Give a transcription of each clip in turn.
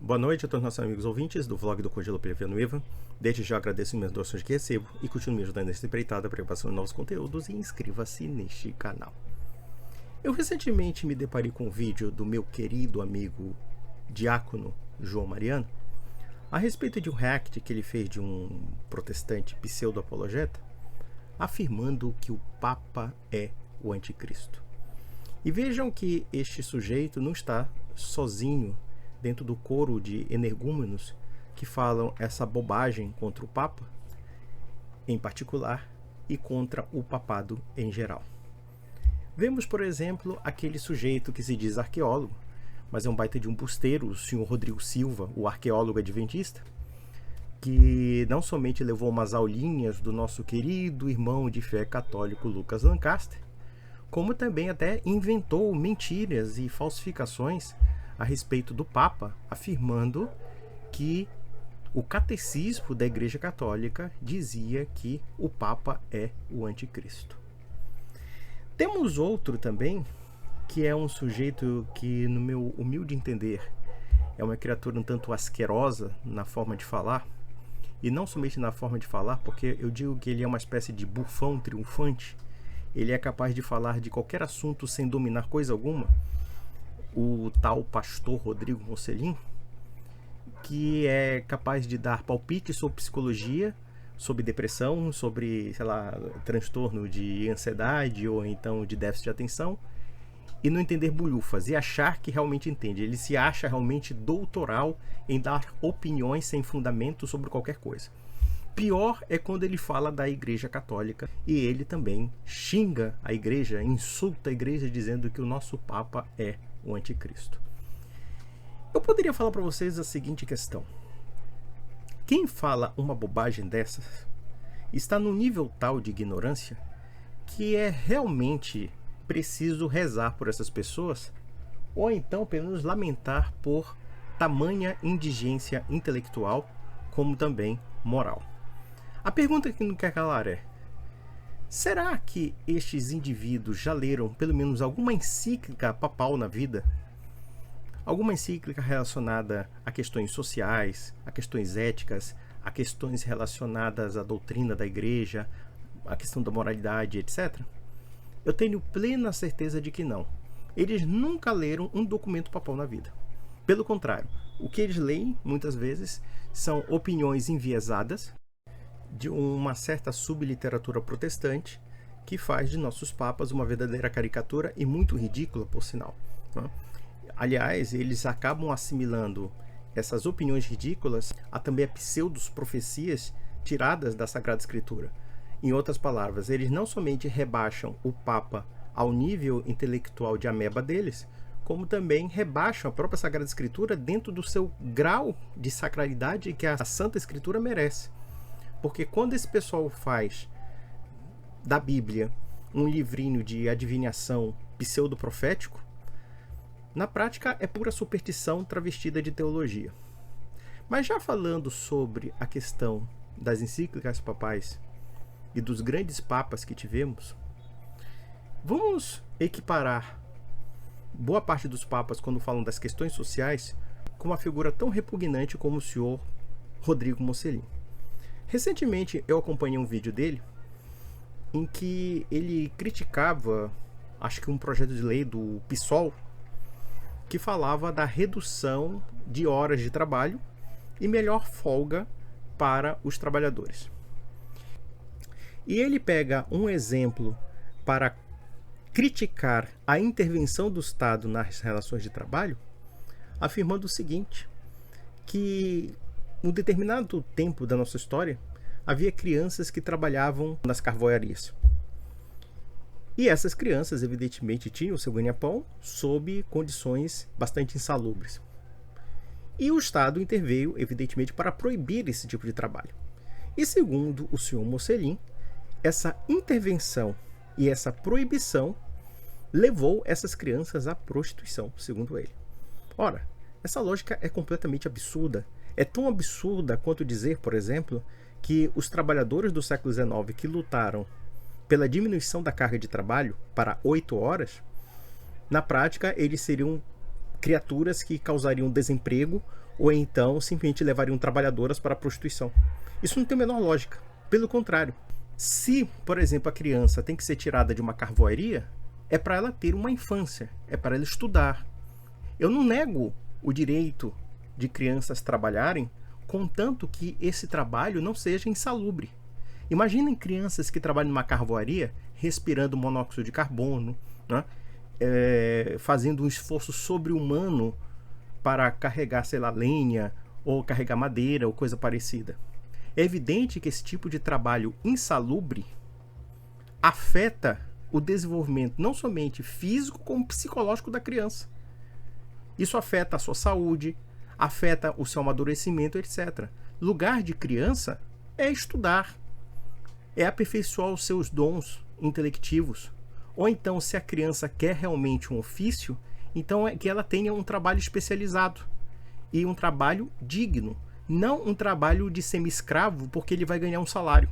Boa noite a todos os nossos amigos ouvintes do vlog do Congelo Villanueva. Desde já agradeço as doações que recebo e continue me ajudando nessa empreitada para gravação de novos conteúdos e inscreva-se neste canal. Eu recentemente me deparei com um vídeo do meu querido amigo diácono João Mariano a respeito de um react que ele fez de um protestante pseudo-apologeta afirmando que o Papa é o anticristo. E vejam que este sujeito não está sozinho dentro do coro de energúmenos que falam essa bobagem contra o Papa em particular e contra o papado em geral. Vemos, por exemplo, aquele sujeito que se diz arqueólogo, mas é um baita de um busteiro, o senhor Rodrigo Silva, o arqueólogo adventista, que não somente levou umas aulinhas do nosso querido irmão de fé católico Lucas Lancaster, como também até inventou mentiras e falsificações a respeito do Papa, afirmando que o catecismo da Igreja Católica dizia que o Papa é o anticristo. Temos outro também, que é um sujeito que, no meu humilde entender, é uma criatura um tanto asquerosa na forma de falar, e não somente na forma de falar, porque eu digo que ele é uma espécie de bufão triunfante. Ele é capaz de falar de qualquer assunto sem dominar coisa alguma. O tal pastor Rodrigo Mocelin, que é capaz de dar palpites sobre psicologia, sobre depressão, sobre, sei lá, transtorno de ansiedade ou então de déficit de atenção, e não entender bulhufas e achar que realmente entende. Ele se acha realmente doutoral em dar opiniões sem fundamento sobre qualquer coisa. Pior é quando ele fala da Igreja Católica e ele também xinga a Igreja, insulta a Igreja dizendo que o nosso Papa é o anticristo. Eu poderia falar para vocês a seguinte questão: quem fala uma bobagem dessas está num nível tal de ignorância que é realmente preciso rezar por essas pessoas, ou então pelo menos lamentar por tamanha indigência intelectual como também moral. A pergunta que não quer calar é: será que estes indivíduos já leram pelo menos alguma encíclica papal na vida? Alguma encíclica relacionada a questões sociais, a questões éticas, a questões relacionadas à doutrina da igreja, a questão da moralidade, etc? Eu tenho plena certeza de que não. Eles nunca leram um documento papal na vida. Pelo contrário, o que eles leem, muitas vezes, são opiniões enviesadas de uma certa subliteratura protestante que faz de nossos papas uma verdadeira caricatura e muito ridícula, por sinal. Aliás, eles acabam assimilando essas opiniões ridículas a também a pseudos-profecias tiradas da Sagrada Escritura. Em outras palavras, eles não somente rebaixam o Papa ao nível intelectual de ameba deles, como também rebaixam a própria Sagrada Escritura dentro do seu grau de sacralidade que a Santa Escritura merece. Porque quando esse pessoal faz da Bíblia um livrinho de adivinhação pseudo-profético, na prática é pura superstição travestida de teologia. Mas já falando sobre a questão das encíclicas papais e dos grandes papas que tivemos, vamos equiparar boa parte dos papas quando falam das questões sociais com uma figura tão repugnante como o senhor Rodrigo Mocelin. Recentemente eu acompanhei um vídeo dele em que ele criticava, acho que um projeto de lei do PSOL, que falava da redução de horas de trabalho e melhor folga para os trabalhadores. E ele pega um exemplo para criticar a intervenção do Estado nas relações de trabalho, afirmando o seguinte, que em um determinado tempo da nossa história, havia crianças que trabalhavam nas carvoarias. E essas crianças, evidentemente, tinham o seu ganha-pão sob condições bastante insalubres. E o Estado interveio, evidentemente, para proibir esse tipo de trabalho. E segundo o senhor Mocelin, essa intervenção e essa proibição levou essas crianças à prostituição, segundo ele. Ora, essa lógica é completamente absurda. É tão absurda quanto dizer, por exemplo, que os trabalhadores do século XIX que lutaram pela diminuição da carga de trabalho para 8 horas, na prática eles seriam criaturas que causariam desemprego ou então simplesmente levariam trabalhadoras para a prostituição. Isso não tem a menor lógica. Pelo contrário, se, por exemplo, a criança tem que ser tirada de uma carvoaria, é para ela ter uma infância, é para ela estudar. Eu não nego o direito de crianças trabalharem, contanto que esse trabalho não seja insalubre. Imaginem crianças que trabalham numa carvoaria, respirando monóxido de carbono, né? Fazendo um esforço sobre-humano para carregar, sei lá, lenha, ou carregar madeira, ou coisa parecida. É evidente que esse tipo de trabalho insalubre afeta o desenvolvimento não somente físico, como psicológico da criança. Isso afeta a sua saúde, afeta o seu amadurecimento, etc. Lugar de criança é estudar, é aperfeiçoar os seus dons intelectivos. Ou então, se a criança quer realmente um ofício, então é que ela tenha um trabalho especializado e um trabalho digno, não um trabalho de semi-escravo porque ele vai ganhar um salário.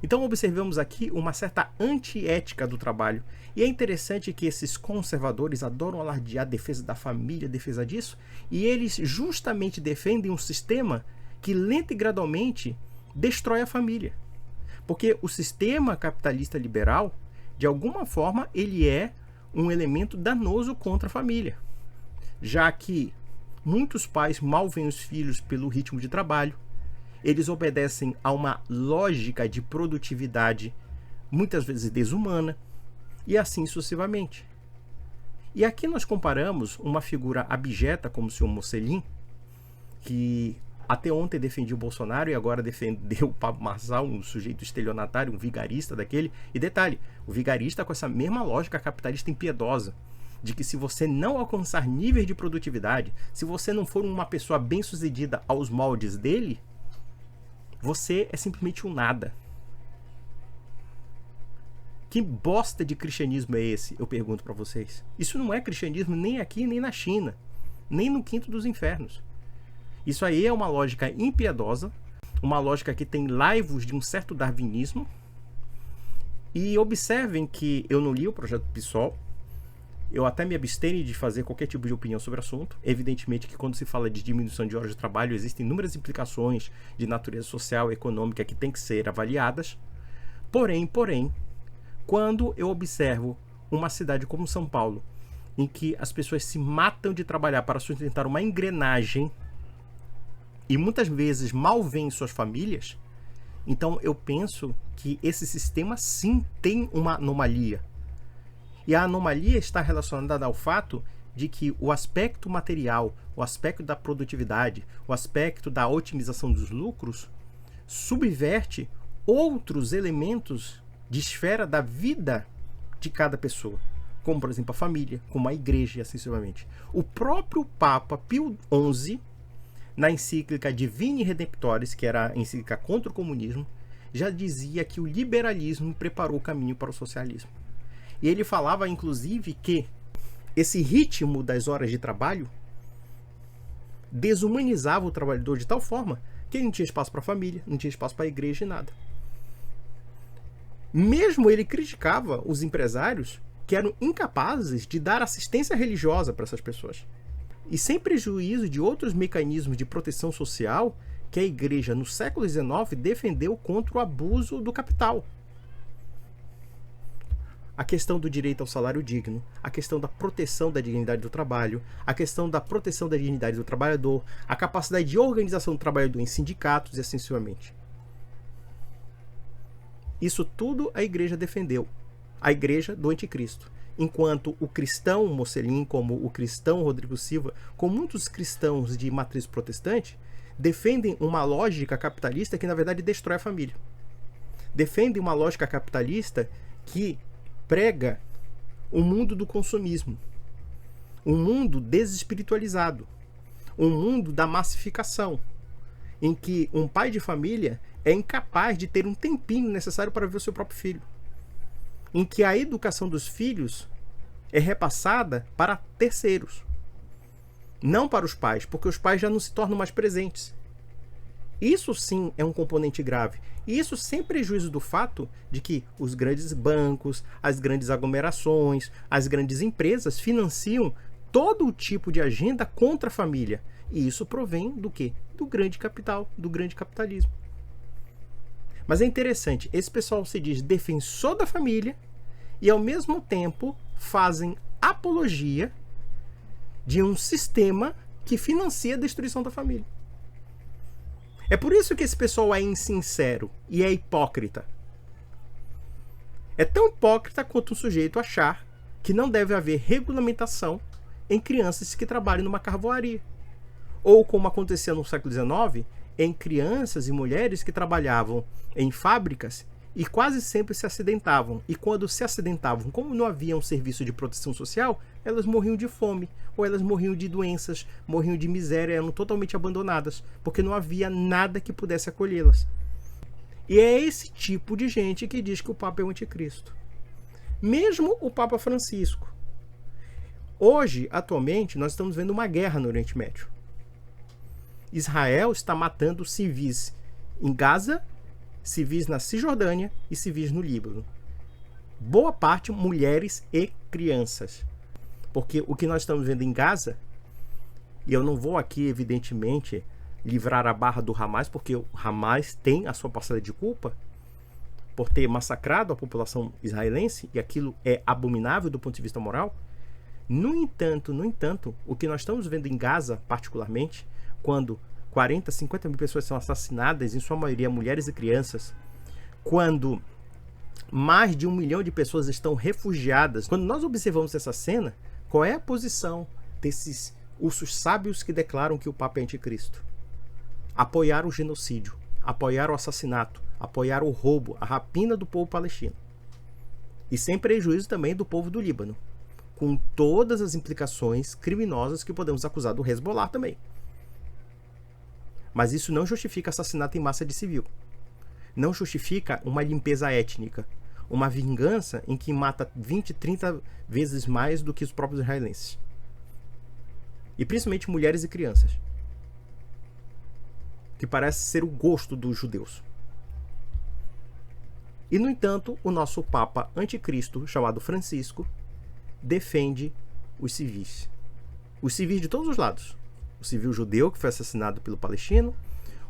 Então observamos aqui uma certa antiética do trabalho. E é interessante que esses conservadores adoram alardear a defesa da família, a defesa disso, e eles justamente defendem um sistema que lenta e gradualmente destrói a família. Porque o sistema capitalista liberal, de alguma forma, ele é um elemento danoso contra a família. Já que muitos pais mal veem os filhos pelo ritmo de trabalho, eles obedecem a uma lógica de produtividade muitas vezes desumana, e assim sucessivamente. E aqui nós comparamos uma figura abjeta como o senhor Mocelin, que até ontem defendia o Bolsonaro e agora defendeu o Pablo Marçal, um sujeito estelionatário, um vigarista daquele. E detalhe, o vigarista com essa mesma lógica capitalista impiedosa, de que se você não alcançar níveis de produtividade, se você não for uma pessoa bem-sucedida aos moldes dele, você é simplesmente um nada. Que bosta de cristianismo é esse? Eu pergunto para vocês. Isso não é cristianismo nem aqui, nem na China, nem no quinto dos infernos. Isso aí é uma lógica impiedosa, uma lógica que tem laivos de um certo darwinismo. E observem que eu não li o projeto PSOL. Eu até me abstenho de fazer qualquer tipo de opinião sobre o assunto. Evidentemente que quando se fala de diminuição de horas de trabalho, existem inúmeras implicações de natureza social e econômica que têm que ser avaliadas. Porém, quando eu observo uma cidade como São Paulo, em que as pessoas se matam de trabalhar para sustentar uma engrenagem e muitas vezes mal veem suas famílias, então eu penso que esse sistema sim tem uma anomalia. E a anomalia está relacionada ao fato de que o aspecto material, o aspecto da produtividade, o aspecto da otimização dos lucros subverte outros elementos de esfera da vida de cada pessoa, como por exemplo a família, como a igreja e assim sucessivamente. O próprio Papa Pio XI, na encíclica Divini Redemptoris, que era a encíclica contra o comunismo, já dizia que o liberalismo preparou o caminho para o socialismo. E ele falava, inclusive, que esse ritmo das horas de trabalho desumanizava o trabalhador de tal forma que ele não tinha espaço para a família, não tinha espaço para a igreja e nada. Mesmo ele criticava os empresários que eram incapazes de dar assistência religiosa para essas pessoas. E sem prejuízo de outros mecanismos de proteção social que a igreja, no século XIX, defendeu contra o abuso do capital. A questão do direito ao salário digno, a questão da proteção da dignidade do trabalho, a questão da proteção da dignidade do trabalhador, a capacidade de organização do trabalhador em sindicatos e assim sucessivamente. Isso tudo a igreja defendeu. A igreja do anticristo. Enquanto o cristão Mocelin, como o cristão Rodrigo Silva, como muitos cristãos de matriz protestante, defendem uma lógica capitalista que na verdade destrói a família. Defendem uma lógica capitalista que prega o mundo do consumismo, um mundo desespiritualizado, um mundo da massificação, em que um pai de família é incapaz de ter um tempinho necessário para ver o seu próprio filho, em que a educação dos filhos é repassada para terceiros, não para os pais, porque os pais já não se tornam mais presentes. Isso sim é um componente grave. E isso sem prejuízo do fato de que os grandes bancos, as grandes aglomerações, as grandes empresas financiam todo o tipo de agenda contra a família. E isso provém do quê? Do grande capital, do grande capitalismo. Mas é interessante, esse pessoal se diz defensor da família e ao mesmo tempo fazem apologia de um sistema que financia a destruição da família. É por isso que esse pessoal é insincero e é hipócrita. É tão hipócrita quanto um sujeito achar que não deve haver regulamentação em crianças que trabalham numa carvoaria. Ou como acontecia no século XIX, em crianças e mulheres que trabalhavam em fábricas e quase sempre se acidentavam. E quando se acidentavam, como não havia um serviço de proteção social, elas morriam de fome, ou elas morriam de doenças, morriam de miséria, eram totalmente abandonadas, porque não havia nada que pudesse acolhê-las. E é esse tipo de gente que diz que o Papa é o anticristo. Mesmo o Papa Francisco. Hoje, atualmente, nós estamos vendo uma guerra no Oriente Médio. Israel está matando civis em Gaza, civis na Cisjordânia e civis no Líbano. Boa parte mulheres e crianças. Porque o que nós estamos vendo em Gaza, e eu não vou aqui, evidentemente, livrar a barra do Hamas, porque o Hamas tem a sua parcela de culpa por ter massacrado a população israelense, e aquilo é abominável do ponto de vista moral. No entanto, o que nós estamos vendo em Gaza, particularmente, quando 40, 50 mil pessoas são assassinadas, em sua maioria mulheres e crianças, quando mais de 1 milhão de pessoas estão refugiadas, quando nós observamos essa cena, qual é a posição desses ursos sábios que declaram que o Papa é anticristo? Apoiar o genocídio, apoiar o assassinato, apoiar o roubo, a rapina do povo palestino. E sem prejuízo também do povo do Líbano, com todas as implicações criminosas que podemos acusar do Hezbollah também. Mas isso não justifica assassinato em massa de civil. Não justifica uma limpeza étnica, uma vingança em que mata 20, 30 vezes mais do que os próprios israelenses. E principalmente mulheres e crianças, que parece ser o gosto dos judeus. E, no entanto, o nosso Papa anticristo, chamado Francisco, defende os civis. Os civis de todos os lados. O civil judeu, que foi assassinado pelo palestino,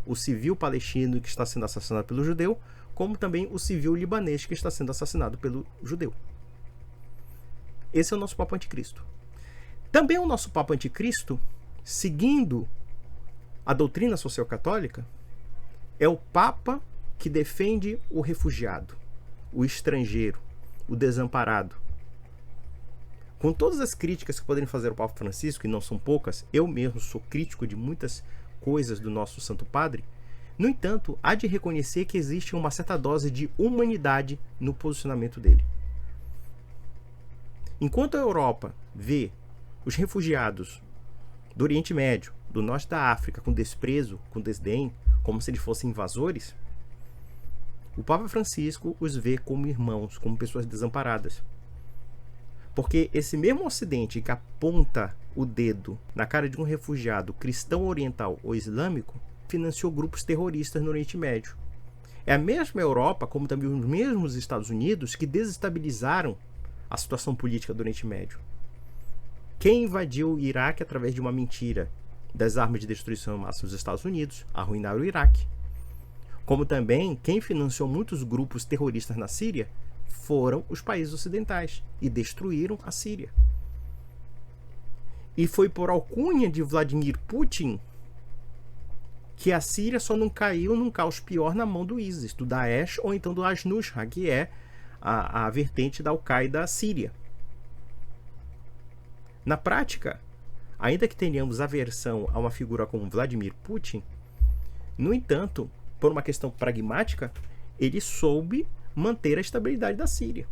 o civil palestino que está sendo assassinado pelo judeu, como também o civil libanês que está sendo assassinado pelo judeu. Esse é o nosso Papa anticristo. Também o nosso Papa anticristo, seguindo a doutrina social-católica, é o Papa que defende o refugiado, o estrangeiro, o desamparado. Com todas as críticas que podem fazer ao Papa Francisco, e não são poucas, eu mesmo sou crítico de muitas coisas do nosso Santo Padre, no entanto, há de reconhecer que existe uma certa dose de humanidade no posicionamento dele. Enquanto a Europa vê os refugiados do Oriente Médio, do Norte da África, com desprezo, com desdém, como se eles fossem invasores, o Papa Francisco os vê como irmãos, como pessoas desamparadas. Porque esse mesmo Ocidente que aponta o dedo na cara de um refugiado cristão oriental ou islâmico, financiou grupos terroristas no Oriente Médio. É a mesma Europa, como também os mesmos Estados Unidos, que desestabilizaram a situação política do Oriente Médio. Quem invadiu o Iraque através de uma mentira das armas de destruição em massa dos Estados Unidos, arruinaram o Iraque. Como também quem financiou muitos grupos terroristas na Síria foram os países ocidentais e destruíram a Síria. E foi por alcunha de Vladimir Putin que a Síria só não caiu num caos pior na mão do ISIS, do Daesh ou então do Al-Nusra, que é a vertente da Al-Qaeda síria. Na prática, ainda que tenhamos aversão a uma figura como Vladimir Putin, no entanto, por uma questão pragmática, ele soube manter a estabilidade da Síria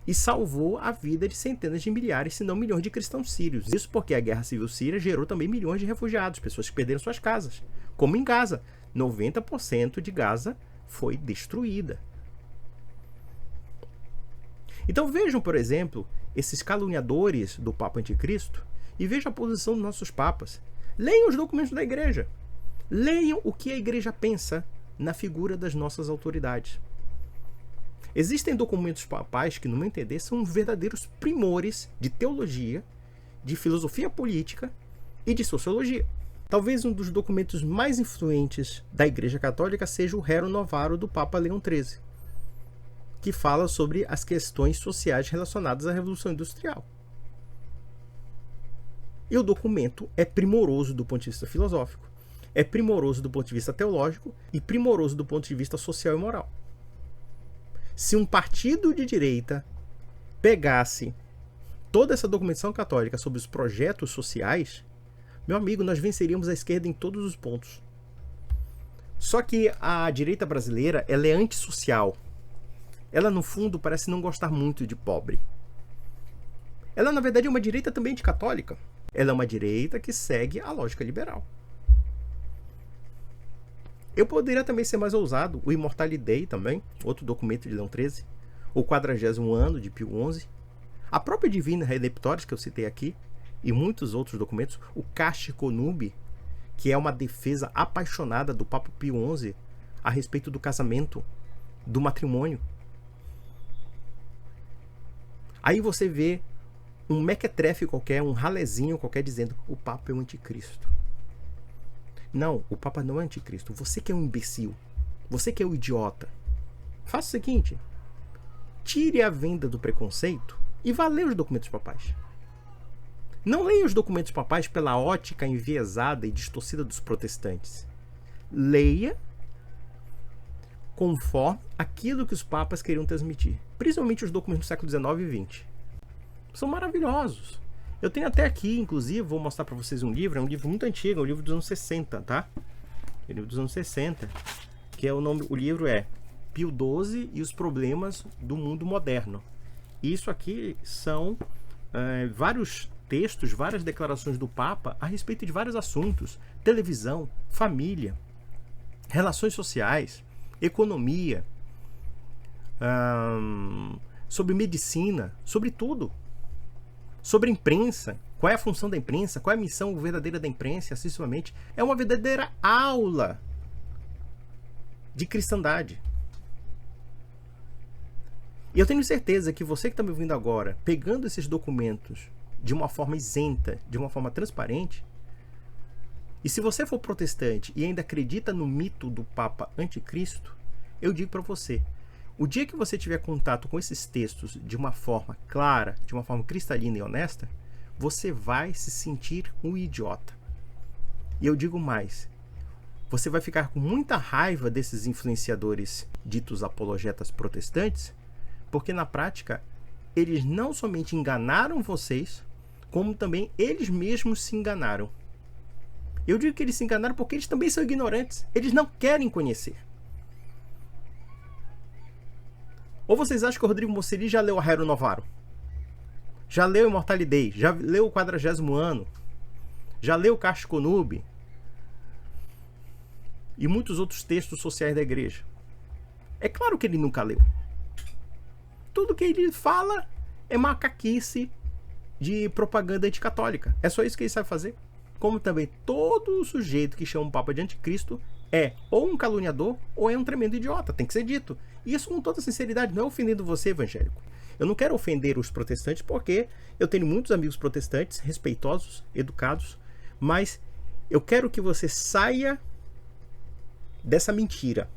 e salvou a vida de centenas de milhares, se não milhões de cristãos sírios. Isso porque a guerra civil síria gerou também milhões de refugiados, pessoas que perderam suas casas, como em Gaza. 90% de Gaza foi destruída. Então vejam, por exemplo, esses caluniadores do Papa Anticristo e vejam a posição dos nossos papas. Leiam os documentos da igreja. Leiam o que a igreja pensa na figura das nossas autoridades. Existem documentos papais que, no meu entender, são verdadeiros primores de teologia de filosofia política e de sociologia. Talvez um dos documentos mais influentes da Igreja Católica seja o Rerum Novarum do Papa Leão XIII, que fala sobre as questões sociais relacionadas à Revolução Industrial. E o documento é primoroso do ponto de vista filosófico, é primoroso do ponto de vista teológico e primoroso do ponto de vista social e moral. Se um partido de direita pegasse toda essa documentação católica sobre os projetos sociais, meu amigo, nós venceríamos a esquerda em todos os pontos. Só que a direita brasileira, ela é antissocial. Ela, no fundo, parece não gostar muito de pobre. Ela, na verdade, é uma direita também anticatólica. Ela é uma direita que segue a lógica liberal. Eu poderia também ser mais ousado. O Immortality Dei também, outro documento de Leão XIII. O 40º ano de Pio XI. A própria Divina Redemptoris, que eu citei aqui, e muitos outros documentos. O Casti Connubii, que é uma defesa apaixonada do Papa Pio XI a respeito do casamento, do matrimônio. Aí você vê um mequetrefe qualquer, um ralezinho qualquer dizendo o Papa é o anticristo. Não, o Papa não é anticristo. Você que é um imbecil. Você que é um idiota. Faça o seguinte. Tire a venda do preconceito e vá ler os documentos papais. Não leia os documentos papais pela ótica enviesada e distorcida dos protestantes. Leia conforme aquilo que os papas queriam transmitir. Principalmente os documentos do século XIX e XX. São maravilhosos. Eu tenho até aqui, inclusive, vou mostrar para vocês um livro. É um livro muito antigo, é um livro dos anos 60, tá? É um livro dos anos 60. Que é o livro é Pio XII e os Problemas do Mundo Moderno. Isso aqui são vários textos, várias declarações do Papa a respeito de vários assuntos: televisão, família, relações sociais, economia, sobre medicina, sobre tudo, sobre imprensa, qual é a função da imprensa, qual é a missão verdadeira da imprensa, acessivamente. É uma verdadeira aula de cristandade. E eu tenho certeza que você que está me ouvindo agora, pegando esses documentos de uma forma isenta, de uma forma transparente, e se você for protestante e ainda acredita no mito do Papa Anticristo, eu digo para você, o dia que você tiver contato com esses textos de uma forma clara, de uma forma cristalina e honesta, você vai se sentir um idiota. E eu digo mais, você vai ficar com muita raiva desses influenciadores ditos apologetas protestantes, porque na prática eles não somente enganaram vocês, como também eles mesmos se enganaram. Eu digo que eles se enganaram porque eles também são ignorantes. Eles não querem conhecer. Ou vocês acham que o Rodrigo Moceri já leu a Rerum Novarum? Já leu o Immortality Dei? Já leu o 40º ano? Já leu o Casti Connubii? E muitos outros textos sociais da igreja? É claro que ele nunca leu. Tudo que ele fala é macaquice de propaganda anticatólica. É só isso que ele sabe fazer. Como também todo sujeito que chama o Papa de anticristo é ou um caluniador ou é um tremendo idiota. Tem que ser dito. E isso com toda sinceridade, não é ofendendo você, evangélico. Eu não quero ofender os protestantes porque eu tenho muitos amigos protestantes, respeitosos, educados, mas eu quero que você saia dessa mentira.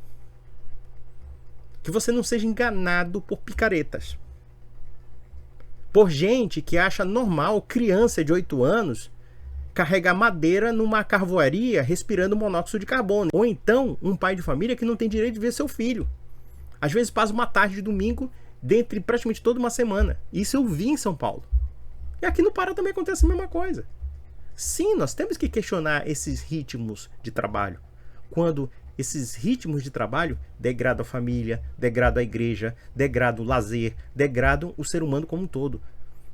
Que você não seja enganado por picaretas. Por gente que acha normal criança de 8 anos carregar madeira numa carvoaria respirando monóxido de carbono. Ou então um pai de família que não tem direito de ver seu filho. Às vezes passa uma tarde de domingo dentre praticamente toda uma semana. Isso eu vi em São Paulo. E aqui no Pará também acontece a mesma coisa. Sim, nós temos que questionar esses ritmos de trabalho. Quando esses ritmos de trabalho degradam a família, degradam a igreja, degradam o lazer, degradam o ser humano como um todo,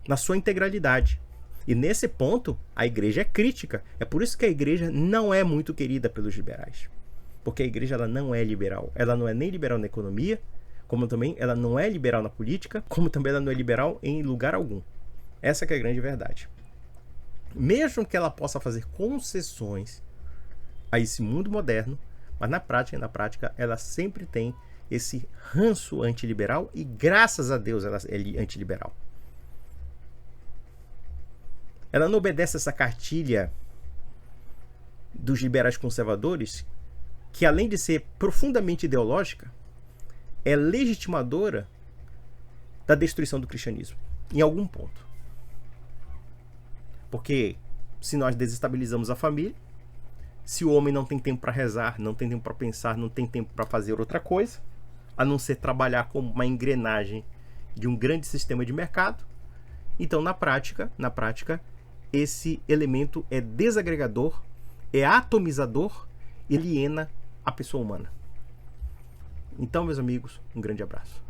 na sua integralidade. E nesse ponto, a igreja é crítica. É por isso que a igreja não é muito querida pelos liberais. Porque a igreja ela não é liberal. Ela não é nem liberal na economia, como também ela não é liberal na política, como também ela não é liberal em lugar algum. Essa que é a grande verdade. Mesmo que ela possa fazer concessões a esse mundo moderno, mas na prática, ela sempre tem esse ranço antiliberal e graças a Deus ela é antiliberal. ela não obedece essa cartilha dos liberais conservadores, que além de ser profundamente ideológica, é legitimadora da destruição do cristianismo, em algum ponto. Porque se nós desestabilizamos a família, se o homem não tem tempo para rezar, não tem tempo para pensar, não tem tempo para fazer outra coisa, a não ser trabalhar como uma engrenagem de um grande sistema de mercado, então na prática, esse elemento é desagregador, é atomizador e aliena a pessoa humana. Então, meus amigos, um grande abraço.